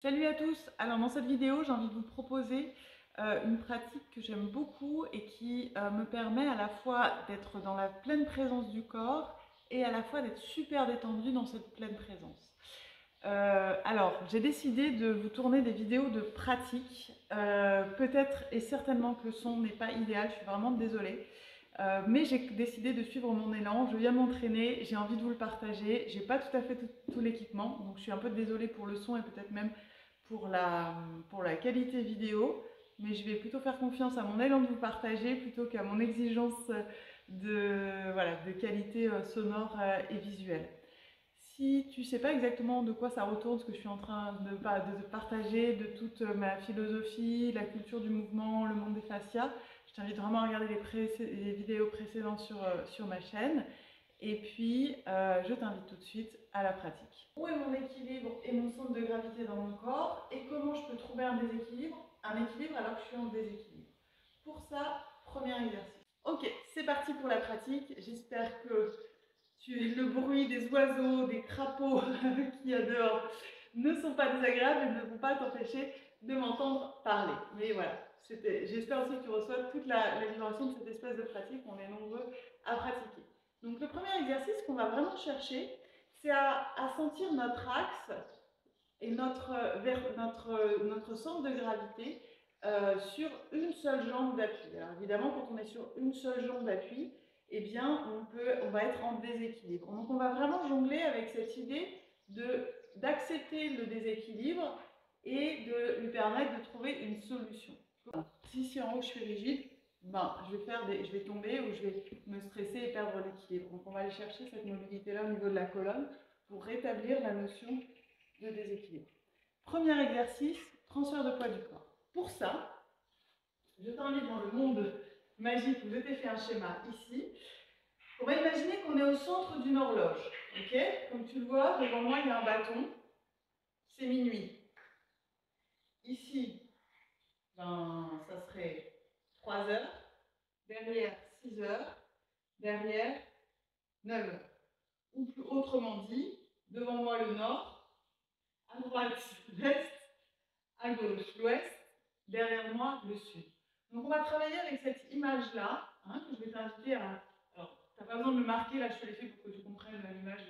Salut à tous! Alors dans cette vidéo, j'ai envie de vous proposer une pratique que j'aime beaucoup et qui me permet à la fois d'être dans la pleine présence du corps et à la fois d'être super détendue dans cette pleine présence. Alors, j'ai décidé de vous tourner des vidéos de pratique. Peut-être et certainement que le son n'est pas idéal, je suis vraiment désolée. Mais j'ai décidé de suivre mon élan, je viens m'entraîner, j'ai envie de vous le partager. J'ai pas tout à fait tout l'équipement, donc je suis un peu désolée pour le son et peut-être même pour la qualité vidéo, mais je vais plutôt faire confiance à mon élan de vous partager plutôt qu'à mon exigence de qualité sonore et visuelle. Si tu ne sais pas exactement de quoi ça retourne, ce que je suis en train de partager, de toute ma philosophie, la culture du mouvement, le monde des fascias, je t'invite vraiment à regarder les vidéos précédentes sur ma chaîne. Et puis, je t'invite tout de suite à la pratique. Où est mon équilibre et mon centre de gravité dans mon corps et comment je peux trouver un équilibre alors que je suis en déséquilibre. Pour ça, premier exercice. Ok, c'est parti pour la pratique. J'espère que le bruit des oiseaux, des crapauds qu'il y a dehors ne sont pas désagréables et ne vont pas t'empêcher de m'entendre parler. Mais voilà, j'espère aussi que tu reçois toute la vibration de cette espèce de pratique. On est nombreux à pratiquer. Donc le premier exercice qu'on va vraiment chercher, c'est à sentir notre axe et notre centre de gravité sur une seule jambe d'appui. Alors évidemment, quand on est sur une seule jambe d'appui, eh bien, on va être en déséquilibre. Donc on va vraiment jongler avec cette idée d'accepter le déséquilibre et de lui permettre de trouver une solution. Si en haut je suis rigide, ben, je vais tomber ou je vais me stresser et perdre l'équilibre. Donc on va aller chercher cette mobilité-là au niveau de la colonne pour rétablir la notion de déséquilibre. Premier exercice, transfert de poids du corps. Pour ça, je t'invite dans le monde magique où je t'ai fait un schéma ici. On va imaginer qu'on est au centre d'une horloge. Ok? Comme tu le vois, devant moi, il y a un bâton. C'est minuit. Ici, ben, ça serait 3 heures. Derrière, 6 heures. Derrière, 9 heures. Ou plus autrement dit, devant moi le nord, à droite l'est, à gauche l'ouest, derrière moi le sud. Donc on va travailler avec cette image-là, hein, que je vais t'inviter à... Alors, tu n'as pas besoin de le marquer, là je te l'ai fait pour que tu comprennes l'image.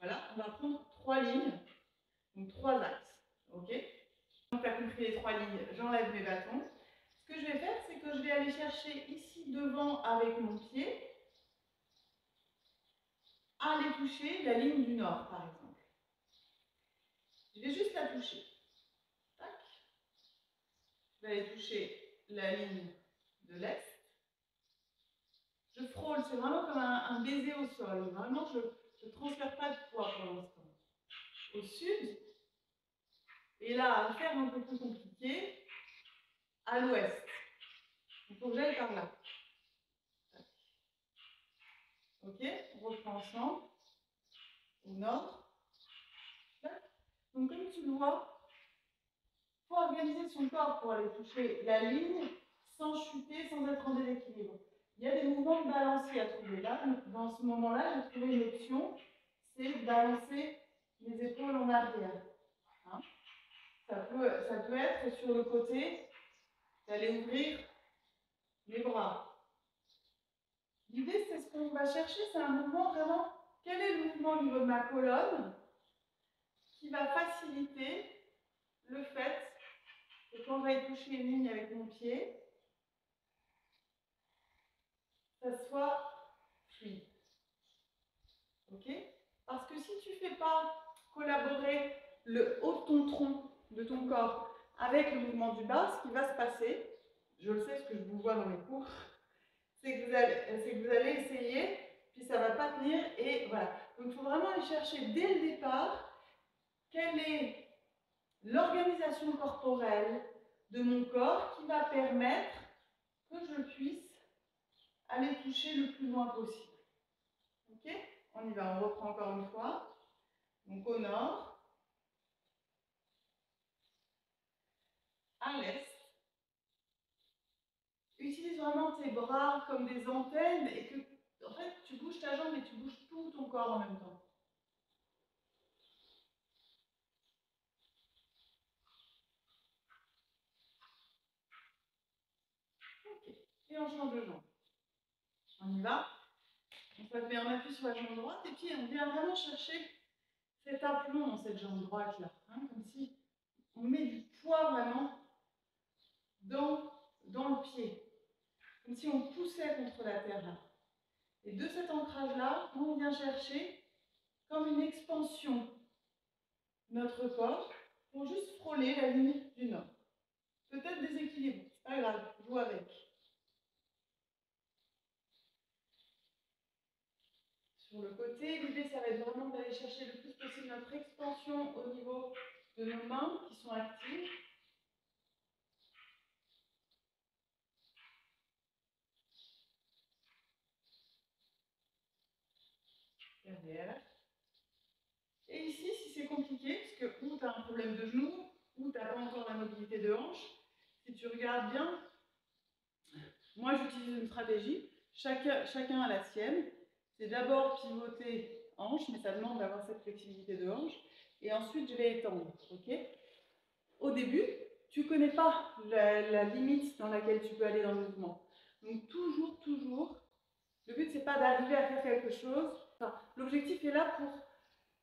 Voilà, on va prendre 3 lignes, donc 3 axes. Ok? Donc tu as compris les 3 lignes, j'enlève mes bâtons. Ce que je vais faire, c'est que je vais aller chercher ici devant avec mon pied, à aller toucher la ligne du nord, par exemple. Je vais juste la toucher. Tac. Je vais aller toucher la ligne de l'est. Je frôle, c'est vraiment comme un baiser au sol. Vraiment, je ne transfère pas de poids pour l'instant. Au sud, et là, à faire un peu plus compliqué, à l'ouest. Il faut que j'aille par là. Ok, on reprend ensemble. Au nord. Donc, comme tu le vois, il faut organiser son corps pour aller toucher la ligne sans chuter, sans être en déséquilibre. Il y a des mouvements de balancier à trouver. Là, dans ce moment-là, j'ai trouvé une option, c'est de balancer les épaules en arrière. Hein, ça peut être sur le côté, d'aller ouvrir les bras. L'idée, c'est ce qu'on va chercher, c'est un mouvement vraiment, quel est le mouvement au niveau de ma colonne qui va faciliter le fait que quand je vais toucher une ligne avec mon pied, ça soit fluide. Ok? Parce que si tu ne fais pas collaborer le haut de ton tronc, de ton corps, avec le mouvement du bas, ce qui va se passer, je le sais, ce que je vous vois dans les cours, c'est que vous allez essayer, puis ça ne va pas tenir, et voilà. Donc il faut vraiment aller chercher dès le départ quelle est l'organisation corporelle de mon corps qui va permettre que je puisse aller toucher le plus loin possible. Ok? On y va, on reprend encore une fois. Donc au nord, à l'est. Utilise vraiment tes bras comme des antennes et que, en fait, tu bouges ta jambe et tu bouges tout ton corps en même temps. et on change de jambe. On y va. On se met en appui sur la jambe droite et puis on vient vraiment chercher cet aplomb dans cette jambe droite là. Hein, comme si on met du poids vraiment dans le pied. Comme si on poussait contre la terre là. Et de cet ancrage là, on vient chercher comme une expansion de notre corps pour juste frôler la ligne du nord. Peut-être déséquilibre, c'est pas grave, joue avec. Sur le côté, l'idée ça va être vraiment d'aller chercher le plus possible notre expansion au niveau de nos mains qui sont actives. Derrière. Et ici, si c'est compliqué, parce que ou tu as un problème de genou, ou tu n'as pas encore la mobilité de hanche, si tu regardes bien, moi j'utilise une stratégie, chacun a la sienne. C'est d'abord pivoter hanche, mais ça demande d'avoir cette flexibilité de hanche. Et ensuite, je vais étendre. Okay, au début, tu ne connais pas la limite dans laquelle tu peux aller dans le mouvement. Donc toujours, le but, ce n'est pas d'arriver à faire quelque chose. Enfin, l'objectif est là pour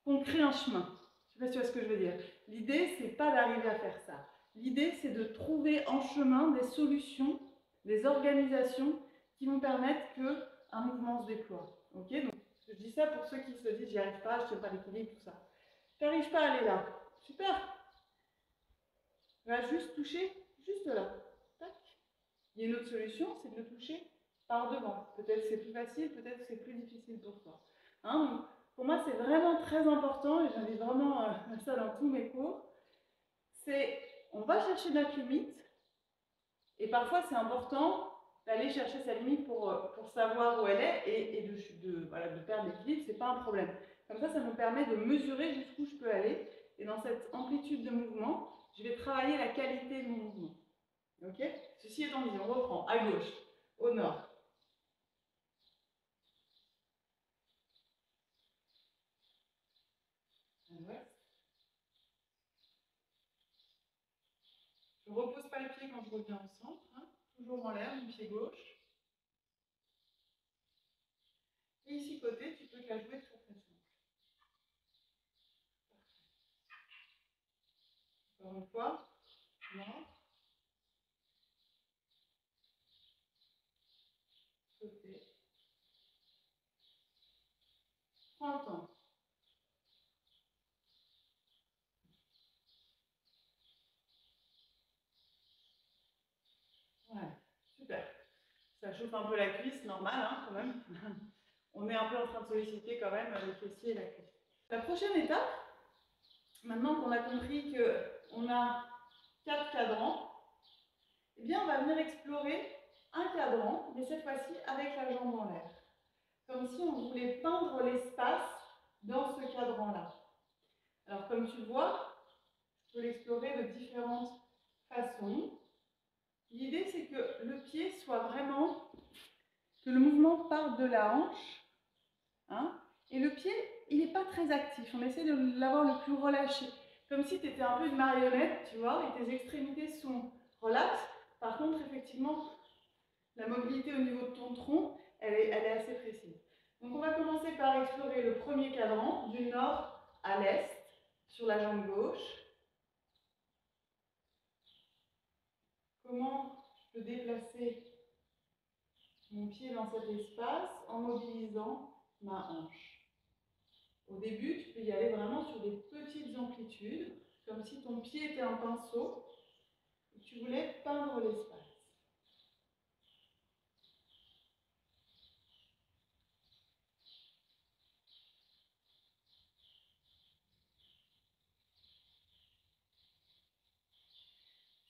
qu'on crée un chemin. Je ne sais pas si tu vois ce que je veux dire. L'idée, ce n'est pas d'arriver à faire ça. L'idée, c'est de trouver en chemin des solutions, des organisations qui vont permettre qu'un mouvement se déploie. Okay, donc, je dis ça pour ceux qui se disent, j'y arrive pas, je ne tiens pas l'équilibre, tout ça. Tu n'arrives pas à aller là. Super. Va juste toucher, juste là. Tac. Il y a une autre solution, c'est de le toucher par devant. Peut-être c'est plus facile, peut-être c'est plus difficile pour toi. Hein, donc, pour moi, c'est vraiment très important, et j'invite vraiment ça dans tous mes cours, c'est on va chercher notre limite, et parfois c'est important d'aller chercher sa limite pour savoir où elle est, et voilà, de perdre l'équilibre, c'est pas un problème. Comme ça nous permet de mesurer jusqu'où je peux aller, et dans cette amplitude de mouvement, je vais travailler la qualité de mon mouvement. Ok? Ceci étant dit, on reprend à gauche, au nord. À l'ouest. Je ne repose pas le pied quand je reviens au centre, hein, toujours en l'air, mon pied gauche. Et ici côté, tu peux te la jouer très très simple. Encore une fois, nord, côté. Prends le temps. Ouais, super. Ça chauffe un peu la cuisse, normal hein, quand même. On est un peu en train de solliciter quand même le fessier et la cuisse. La prochaine étape, maintenant qu'on a compris qu'on a 4 cadrans, eh bien on va venir explorer un cadran, mais cette fois-ci avec la jambe en l'air. Comme si on voulait peindre l'espace dans ce cadran-là. Alors comme tu vois, je peux l'explorer de différentes façons. L'idée c'est que le pied soit vraiment, que le mouvement parte de la hanche, hein, et le pied, il n'est pas très actif. On essaie de l'avoir le plus relâché. Comme si tu étais un peu une marionnette, tu vois, et tes extrémités sont relaxes. Par contre, effectivement, la mobilité au niveau de ton tronc, elle est assez précise. Donc on va commencer par explorer le premier cadran, du nord à l'est, sur la jambe gauche. Comment je peux déplacer mon pied dans cet espace en mobilisant ma hanche. Au début, tu peux y aller vraiment sur des petites amplitudes, comme si ton pied était un pinceau et tu voulais peindre l'espace.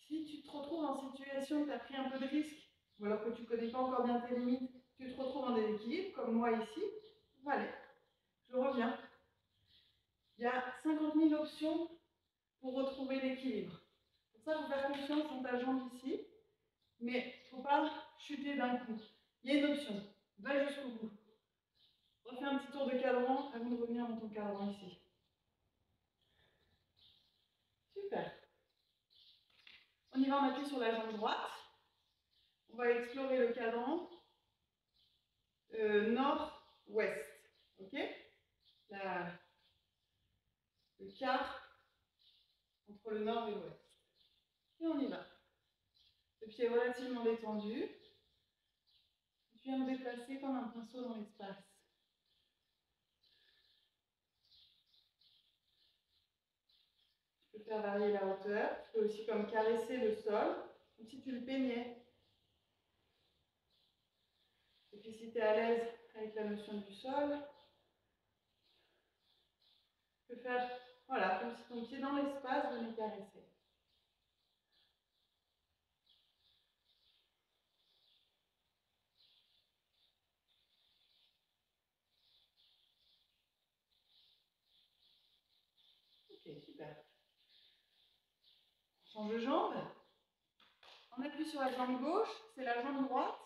Si tu te retrouves en situation où tu as pris un peu de risque, ou alors que tu ne connais pas encore bien tes limites, tu te retrouves en déséquilibre, comme moi ici, allez, je reviens. Il y a 50 000 options pour retrouver l'équilibre. Pour ça, il faut faire confiance en ta jambe ici, mais il ne faut pas chuter d'un coup. Il y a une option, va jusqu'au bout. Refais un petit tour de cadran avant de revenir dans ton cadran ici. Super. On y va, on appuie sur la jambe droite. on va explorer le cadran nord-ouest. Ok? Le quart entre le nord et l'ouest. Et on y va. Le pied est relativement détendu. Je viens me déplacer comme un pinceau dans l'espace. Tu peux faire varier la hauteur. Tu peux aussi comme caresser le sol, comme si tu le peignais. Et puis si tu es à l'aise avec la notion du sol, tu peux faire, voilà, comme si ton pied dans l'espace venait caresser. Ok, super. Change de jambe. On appuie sur la jambe gauche, c'est la jambe droite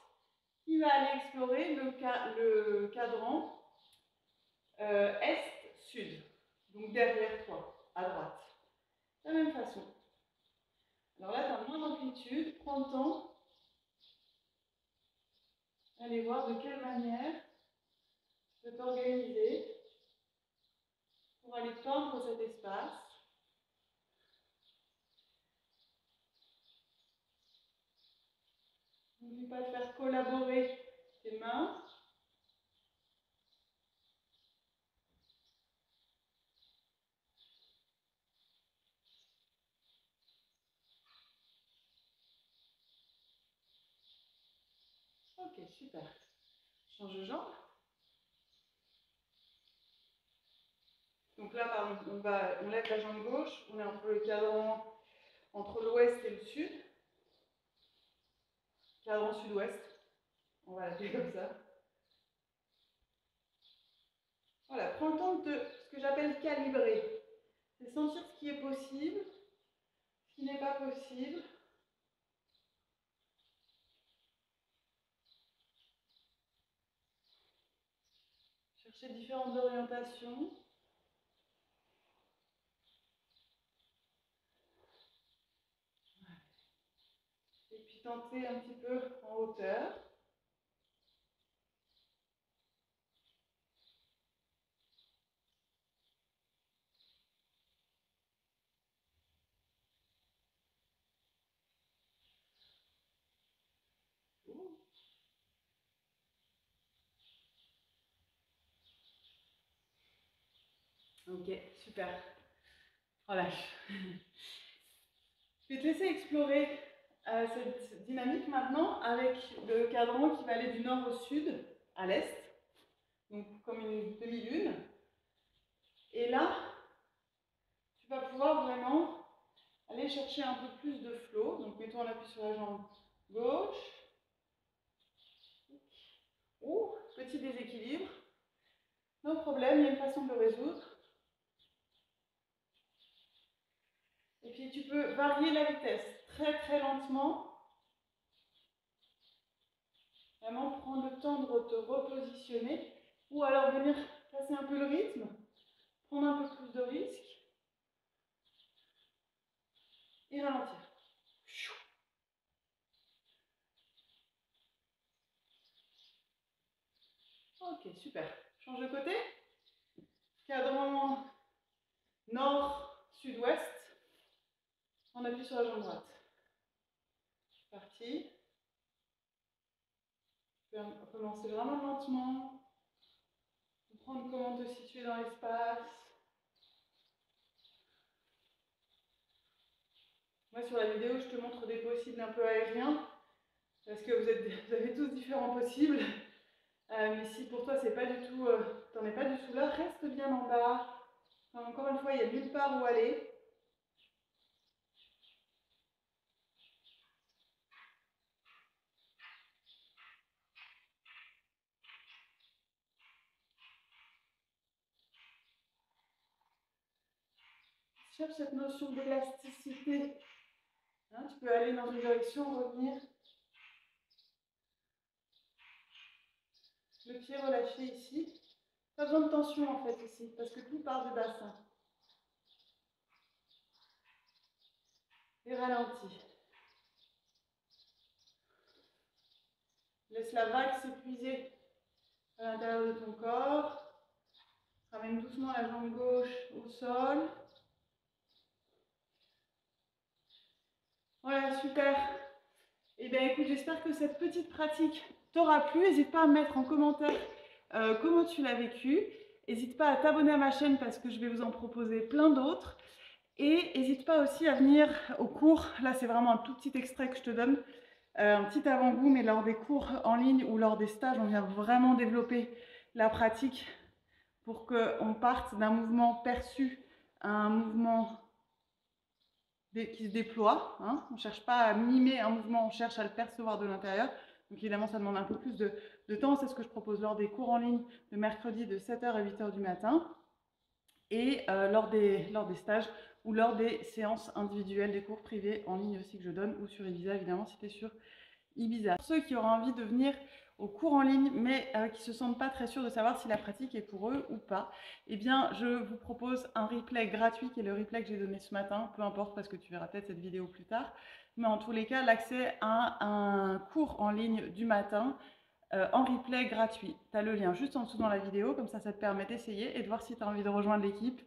qui va aller explorer le cadran est-sud. Donc derrière toi, à droite. De la même façon. Alors là, tu as moins d'amplitude. Prends le temps. Allez voir de quelle manière tu peux t'organiser pour aller tendre cet espace. N'oublie pas de faire collaborer tes mains. Ok, super. Change de jambe. Donc là, par exemple, on lève la jambe gauche, on est entre le cadran, entre l'ouest et le sud. Cadran sud-ouest. On va l'appeler comme ça. Voilà, prends le temps de ce que j'appelle calibrer. C'est sentir ce qui est possible, ce qui n'est pas possible. Chercher différentes orientations. Et puis tenter un petit peu en hauteur. Ok, super. Relâche. Je vais te laisser explorer cette dynamique maintenant avec le cadran qui va aller du nord au sud, à l'est, donc comme une demi-lune. Et là, tu vas pouvoir vraiment aller chercher un peu plus de flow. Donc mets-toi en appui sur la jambe gauche. Ouh, petit déséquilibre. No problème, il y a une façon de le résoudre. Et puis tu peux varier la vitesse très très lentement. Vraiment prendre le temps de te repositionner. Ou alors venir casser un peu le rythme. Prendre un peu plus de risque. Et ralentir. Ok, super. Change de côté. Cadran nord-sud-ouest. On appuie sur la jambe droite. Parti. Tu peux commencer vraiment lentement. Comprendre comment te situer dans l'espace. Moi, sur la vidéo, je te montre des possibles un peu aériens. Parce que vous avez tous différents possibles. Mais si pour toi, c'est pas du tout, t'en es pas du tout là, reste bien en bas. Enfin, encore une fois, il n'y a nulle part où aller. Cherche cette notion d'élasticité. Hein, tu peux aller dans une direction, revenir. Le pied relâché ici. Pas besoin de tension en fait ici, parce que tout part du bassin. Et ralentis. Laisse la vague s'épuiser à l'intérieur de ton corps. Ramène doucement la jambe gauche au sol. Voilà, super. Et bien écoute, j'espère que cette petite pratique t'aura plu. N'hésite pas à me mettre en commentaire comment tu l'as vécu. N'hésite pas à t'abonner à ma chaîne parce que je vais vous en proposer plein d'autres. Et n'hésite pas aussi à venir au cours. Là, c'est vraiment un tout petit extrait que je te donne. Un petit avant-goût, mais lors des cours en ligne ou lors des stages, on vient vraiment développer la pratique pour qu'on parte d'un mouvement perçu à un mouvement qui se déploie. Hein. On ne cherche pas à mimer un mouvement, on cherche à le percevoir de l'intérieur. Donc évidemment, ça demande un peu plus de temps. C'est ce que je propose lors des cours en ligne de mercredi de 7h à 8h du matin. Et lors des stages ou lors des séances individuelles, des cours privés en ligne aussi que je donne, ou sur Ibiza, évidemment, si tu es sur Ibiza. Pour ceux qui auront envie de venir au cours en ligne, mais qui ne se sentent pas très sûrs de savoir si la pratique est pour eux ou pas, eh bien, je vous propose un replay gratuit, qui est le replay que j'ai donné ce matin, peu importe, parce que tu verras peut-être cette vidéo plus tard, mais en tous les cas, l'accès à un cours en ligne du matin, en replay gratuit. Tu as le lien juste en dessous dans la vidéo, comme ça te permet d'essayer et de voir si tu as envie de rejoindre l'équipe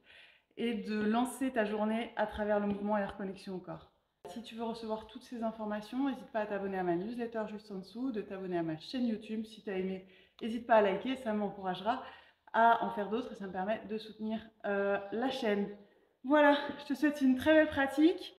et de lancer ta journée à travers le mouvement et la reconnexion au corps. Si tu veux recevoir toutes ces informations, n'hésite pas à t'abonner à ma newsletter juste en dessous, de t'abonner à ma chaîne YouTube. Si tu as aimé, n'hésite pas à liker, ça m'encouragera à en faire d'autres et ça me permet de soutenir la chaîne. Voilà, je te souhaite une très belle pratique